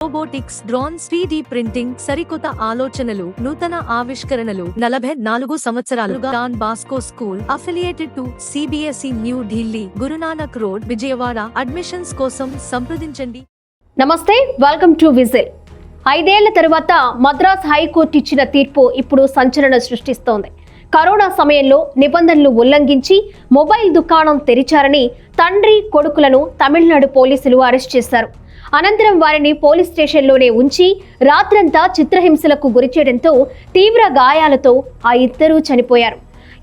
Robotics, drones, 3D printing, సరికొత్త ఆలోచనలు, నూతన ఆవిష్కరణలు. 44 సంవత్సరాలుగా Don Bosco school affiliated to CBSE new Delhi, Guru Nanak road, Vijayawada. Admissions కోసం సంప్రదించండి. నమస్తే, వెల్కమ్ టు విజిల్. 5 ఏళ్ల తరువాత మద్రాస్ హైకోర్టు ఇచ్చిన తీర్పు ఇప్పుడు సంచలనం సృష్టిస్తోంది. కరోనా సమయంలో నిబంధనలు ఉల్లంఘించి మొబైల్ దుకాణం తెరిచారని తండ్రి కొడుకులను తమిళనాడు పోలీసులు అరెస్ట్ చేశారు. అనంతరం వారిని పోలీస్ స్టేషన్లోనే ఉంచి రాత్రంతా చిత్రహింసలకు గురిచేయడంతో తీవ్ర గాయాలతో ఆ ఇద్దరూ చనిపోయారు.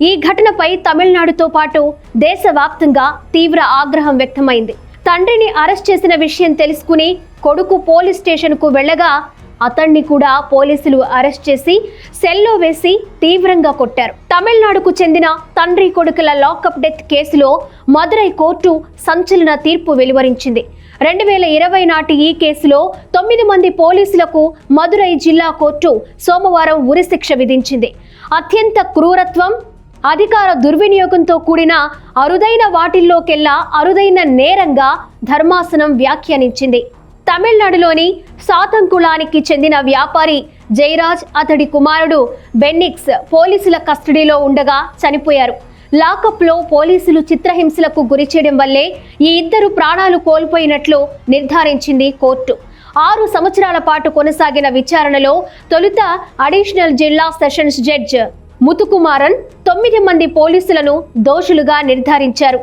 ఈ ఘటనపై తమిళనాడుతో పాటు దేశవ్యాప్తంగా తీవ్ర ఆగ్రహం వ్యక్తమైంది. తండ్రిని అరెస్ట్ చేసిన విషయం తెలుసుకుని కొడుకు పోలీస్ స్టేషన్కు వెళ్లగా అతన్ని కూడా పోలీసులు అరెస్ట్ చేసి సెల్లో వేసి తీవ్రంగా కొట్టారు. తమిళనాడుకు చెందిన తండ్రి కొడుకుల లాకప్ డెత్ కేసులో మదురై కోర్టు సంచలన తీర్పు వెలువరించింది. 2020 నాటి ఈ కేసులో 9 మంది పోలీసులకు మదురై జిల్లా కోర్టు సోమవారం ఉరిశిక్ష విధించింది. అత్యంత క్రూరత్వం, అధికార దుర్వినియోగంతో కూడిన అరుదైన వాటిల్లోకెల్లా అరుదైన నేరంగా ధర్మాసనం వ్యాఖ్యానించింది. తమిళనాడులోని సాతంకుళానికి చెందిన వ్యాపారి జయరాజ్, అతడి కుమారుడు బెన్నిక్స్ పోలీసుల కస్టడీలో ఉండగా చనిపోయారు. లాకప్లో పోలీసులు చిత్రహింసలకు గురిచేయడం వల్లే ఈ ఇద్దరు ప్రాణాలు కోల్పోయినట్లు నిర్ధారించింది కోర్టు. 6 సంవత్సరాల పాటు కొనసాగిన విచారణలో తొలుత అడిషనల్ జిల్లా సెషన్స్ జడ్జ్ ముతుకుమారన్ 9 మంది పోలీసులను దోషులుగా నిర్ధారించారు.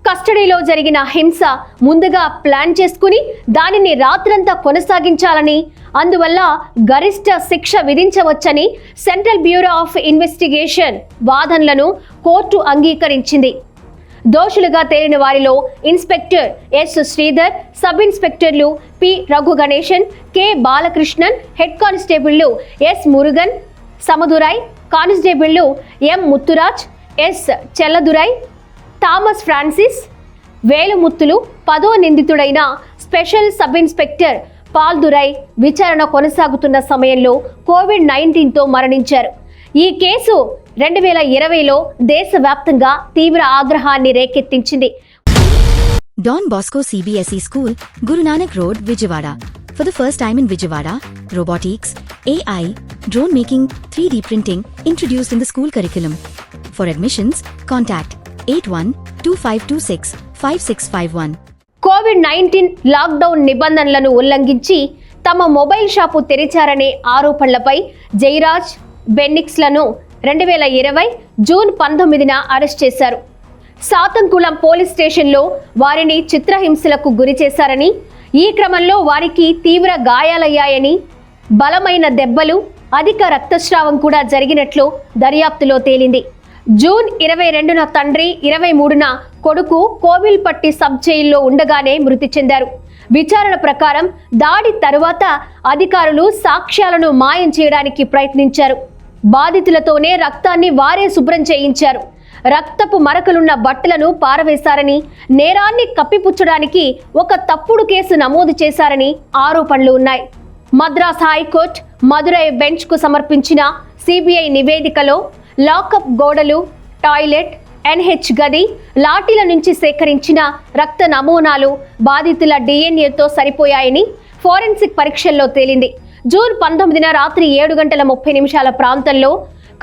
కస్టడీలో జరిగిన హింస ముందుగా ప్లాన్ చేసుకుని దానిని రాత్రంతా కొనసాగించాలని, అందువల్ల గరిష్ట శిక్ష విధించవచ్చని సెంట్రల్ బ్యూరో ఆఫ్ ఇన్వెస్టిగేషన్ వాదనలను కోర్టు అంగీకరించింది. దోషులుగా తేలిన వారిలో ఇన్స్పెక్టర్ ఎస్ శ్రీధర్, సబ్ ఇన్స్పెక్టర్లు P Raghu Ganesan, K Balakrishnan, head కానిస్టేబుళ్లు ఎస్ మురుగన్ సమదురై, కానిస్టేబుళ్లు M Muthuraj, S Chelladurai, Thomas Francis, వేలుముత్తులు. 10వ నిందితుడైన స్పెషల్ సబ్ ఇన్స్పెక్టర్ పాల్దురై విచారణ కొనసాగుతున్న సమయంలో COVID-19తో మరణించారు. ఈ కేసు 2020లో దేశవ్యాప్తంగా తీవ్ర ఆగ్రహాన్ని రేకెత్తించింది. Don Bosco CBSE School, Guru Nanak Road, Vijayawada. For the first time in Vijayawada, robotics, AI, drone making, 3D printing introduced in the school curriculum. For admissions, contact 8125265651. COVID-19 lockdown నిబంధనలను ఉల్లంఘించి తమ mobile shop తెరిచారనే ఆరోపణలపై Jayaraj, బెన్నిక్స్లను 2020 June 19న arrest చేశారు. సాతంకుళం police స్టేషన్లో వారిని చిత్రహింసలకు గురి చేశారని, ఈ క్రమంలో వారికి తీవ్ర గాయాలయ్యాయని, బలమైన దెబ్బలు, అధిక రక్తస్రావం కూడా జరిగినట్లు దర్యాప్తులో తేలింది. జూన్ 22న తండ్రి, 23న కొడుకు కోవిల్పట్టి సబ్ జైల్లో ఉండగానే మృతి చెందారు. విచారణ ప్రకారం దాడి తరువాత అధికారులు సాక్ష్యాలను మాయం చేయడానికి ప్రయత్నించారు. బాధితులతోనే రక్తాన్ని వారే శుభ్రం చేయించారు. రక్తపు మరకలున్న బట్టలను పారవేశారని, నేరాన్ని కప్పిపుచ్చడానికి ఒక తప్పుడు కేసు నమోదు చేశారని ఆరోపణలు ఉన్నాయి. మద్రాస్ హైకోర్టు మదురై బెంచ్కు సమర్పించిన CBI నివేదికలో లాకప్ గోడలు, టాయిలెట్, NH గది, లాఠీల నుంచి సేకరించిన రక్త నమూనాలు బాధితుల DNAతో సరిపోయాయని ఫోరెన్సిక్ పరీక్షల్లో తేలింది. జూన్ 19న రాత్రి 7:30 ప్రాంతంలో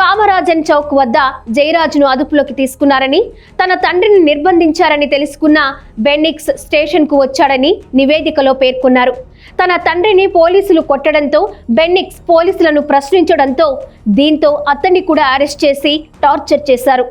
కామరాజన్ చౌక్ వద్ద జయరాజ్ను అదుపులోకి తీసుకున్నారని, తన తండ్రిని నిర్బంధించారని తెలుసుకున్న బెన్నిక్స్ స్టేషన్కు వచ్చాడని నివేదికలో పేర్కొన్నారు. తన తండ్రిని పోలీసులు కొట్టడంతో బెన్నిక్స్ పోలీసులను ప్రశ్నించడంతో దీంతో అతన్ని కూడా అరెస్ట్ చేసి టార్చర్ చేశారు.